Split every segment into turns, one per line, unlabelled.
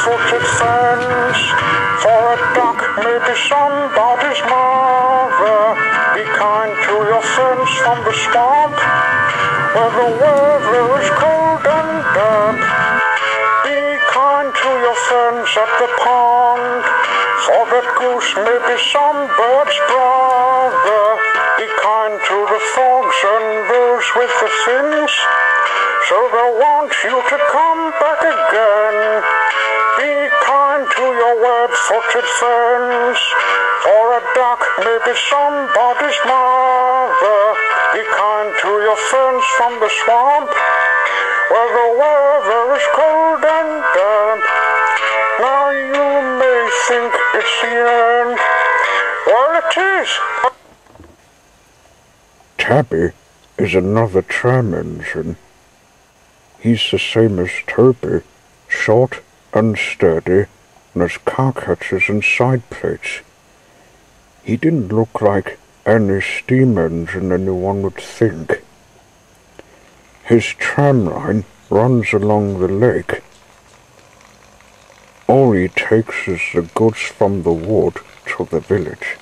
footed fence. For a duck may be somebody's mother. Be kind to your friends from the swamp, where the weather is cold and damp. Be kind to your friends at the pond, for that goose may be some bird's brother. Be kind to the frogs and those with the fins, so they'll want you to come back again. Be kind to your web-footed friends, for a duck may be somebody's mother. Be kind to your friends from the swamp, where the weather is cold and damp. Now you may think it's the end. Well, it is.
Tabby is another tram engine. He's the same as Toby, short and sturdy, and has car catchers and side plates. He didn't look like any steam engine anyone would think. His tram line runs along the lake. All he takes is the goods from the wood to the village.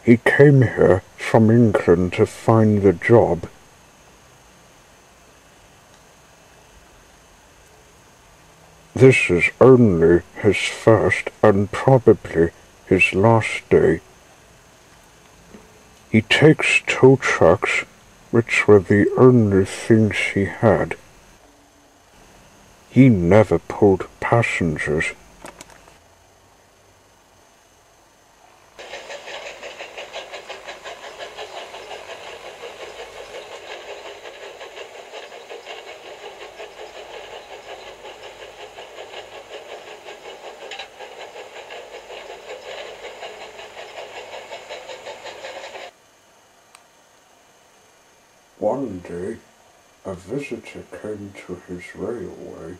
He came here from England to find the job. This is only his first and probably his last day. He takes 2 trucks, which were the only things he had. He never pulled passengers. One day, a visitor came to his railway.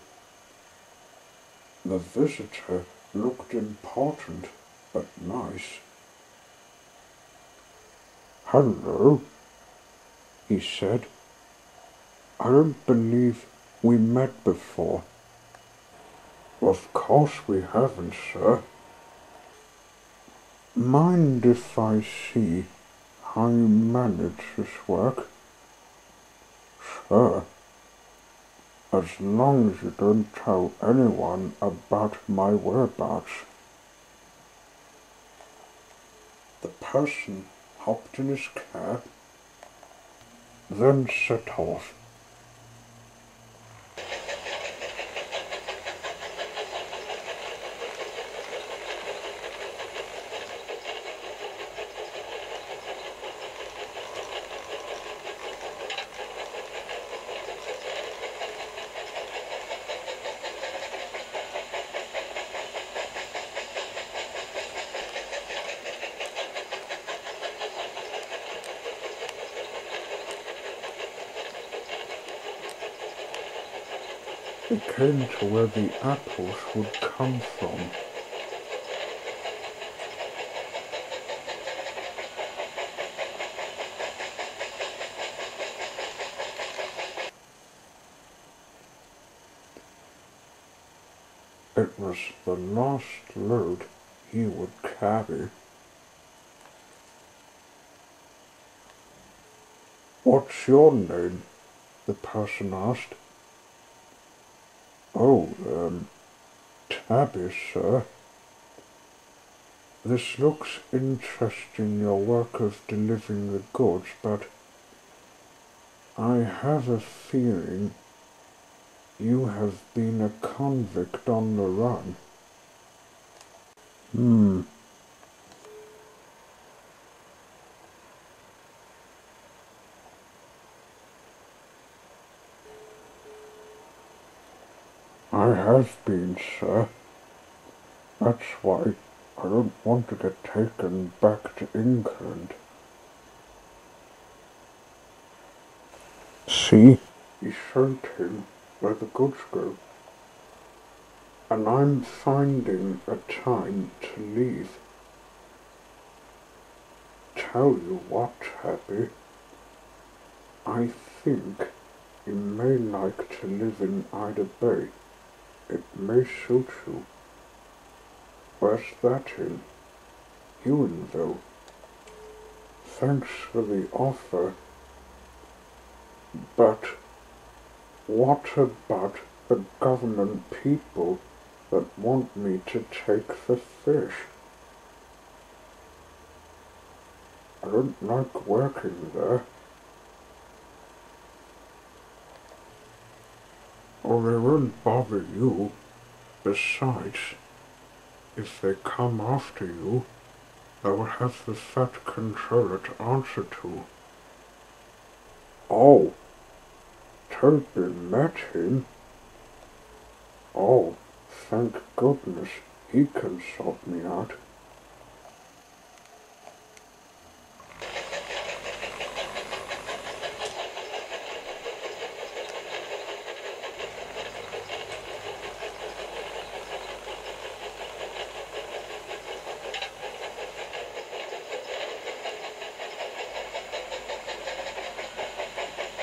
The visitor looked important, but nice. "Hello," he said. "I don't believe we met before." "Of course we haven't, sir." "Mind if I see how you manage this work?" "Sure, as long as you don't tell anyone about my whereabouts." The person hopped in his cab, then set off. He came to where the apples would come from. It was the last load he would carry. "What's your name?" the person asked. "Oh, Tabby, sir. This looks interesting, your work of delivering the goods, but I have a feeling you have been a convict on the run." "I have been, sir. That's why I don't want to get taken back to England." "See?" He showed him where the goods go, and I'm finding a time to leave. Tell you what, Tabby, I think you may like to live in Ida Bay. It may suit you. Where's that in? Ewanville. Thanks for the offer, but what about the government people that want me to take the fish? I don't like working there. Or they won't bother you. Besides, if they come after you, they will have the Fat Controller to answer to. Oh, Toby met him? Oh, thank goodness he can sort me out.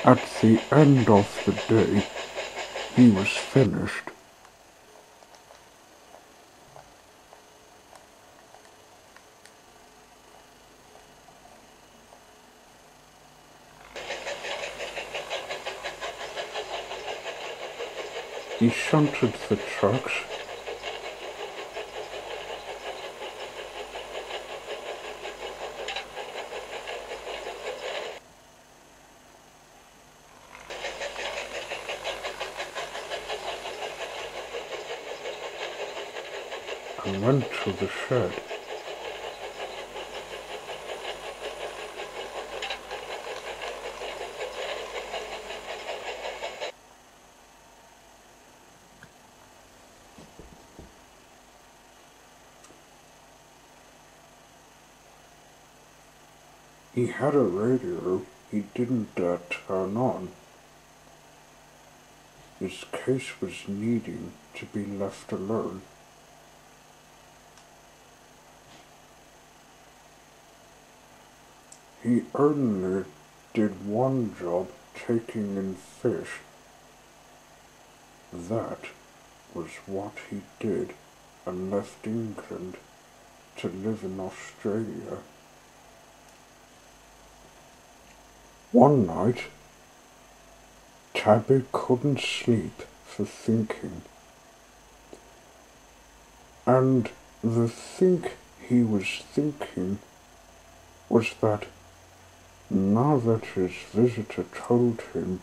At the end of the day, he was finished. He shunted the trucks and went to the shed. He had a radio he didn't dare turn on. His case was needing to be left alone. He only did one job, taking in fish. That was what he did, and left England to live in Australia. One night, Tabby couldn't sleep for thinking, and the thing he was thinking was that now that his visitor told him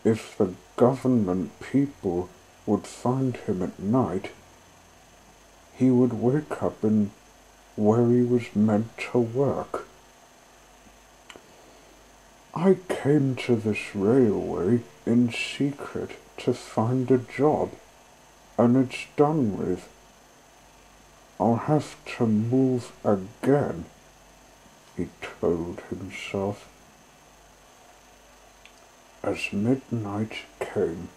if the government people would find him at night, he would wake up in where he was meant to work. I came to this railway in secret to find a job, and it's done with. I'll have to move again, he told himself. As midnight came,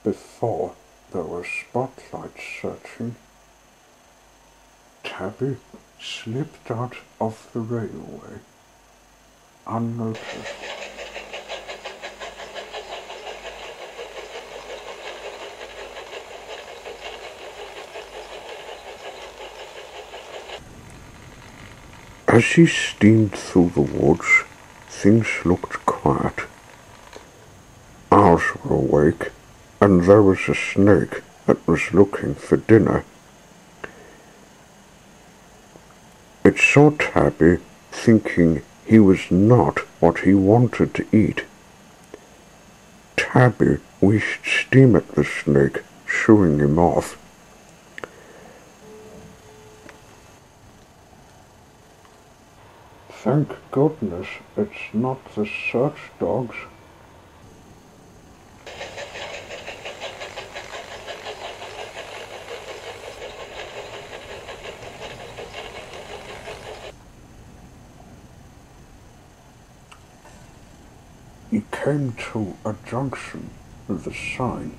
before there were spotlights searching, Tabby slipped out of the railway, unnoticed. As he steamed through the woods, things looked quiet. Owls were awake, and there was a snake that was looking for dinner. It saw Tabby, thinking he was not what he wanted to eat. Tabby wished steam at the snake, shooing him off. Thank goodness it's not the search dogs. He came to a junction the sign.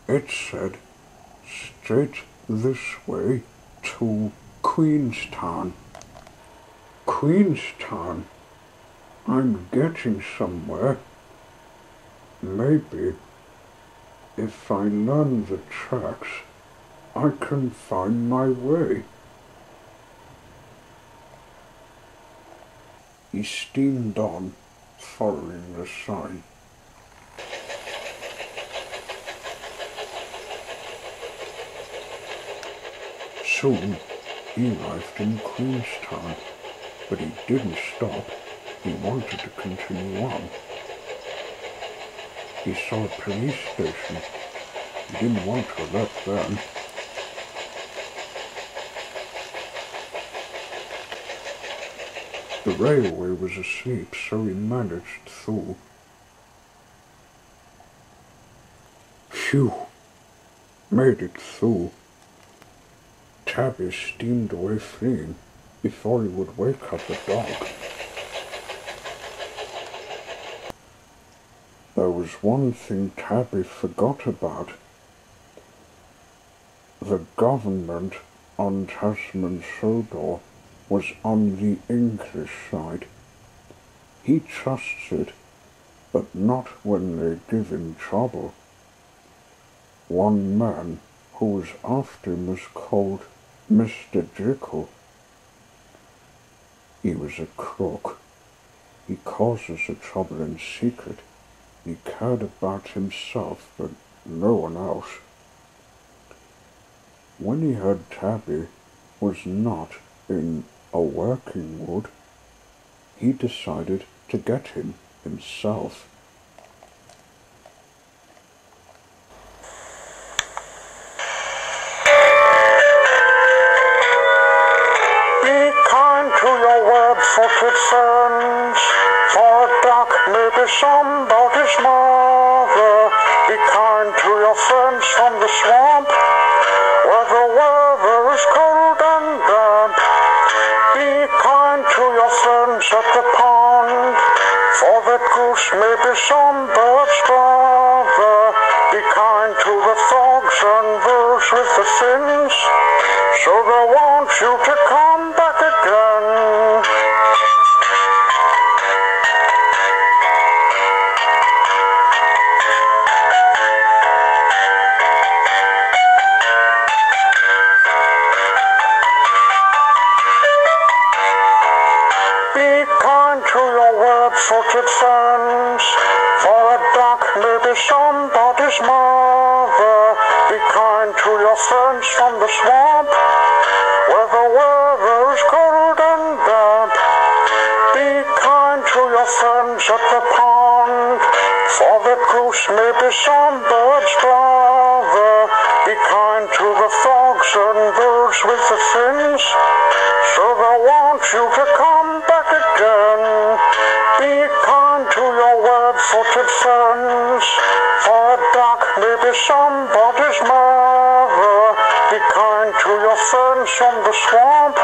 It said, "Straight this way to Queenstown." Queenstown? I'm getting somewhere. Maybe, if I learn the tracks, I can find my way. He steamed on, following the sign. Soon, he arrived in Queenstown, but he didn't stop. He wanted to continue on. He saw a police station. He didn't want to let them. The railway was asleep, so he managed through. Phew! Made it through. Tabby steamed away fleeing before he would wake up the dog. There was one thing Tabby forgot about. The government on Tasman Sodor was on the English side. He trusts it, but not when they give him trouble. One man who was after him was called Mr. Jekyll. He was a crook. He causes the trouble in secret. He cared about himself, but no one else. When he heard Tabby was not in a working mood, he decided to get him himself.
Be kind to your web-footed friends, for a duck may be somebody's mother. Be kind to your friends from the swamp, where the weather is cold and damp. Be kind to your friends at the pond, for that goose may be some bird's brother. Be kind to the frogs and those with the fins, so they want you to come back again. Be kind to your web-footed friends, for a duck may be somebody's mother. Be kind to your friends from the swamp, where the weather is cold and damp. Be kind to your friends at the pond, for the goose may be some bird's brother. Be kind to the frogs and those with the fins, so they want you to come back again. Be kind to your web-footed friends, for a duck may be somebody's mother. Be kind to your friends from the swamp,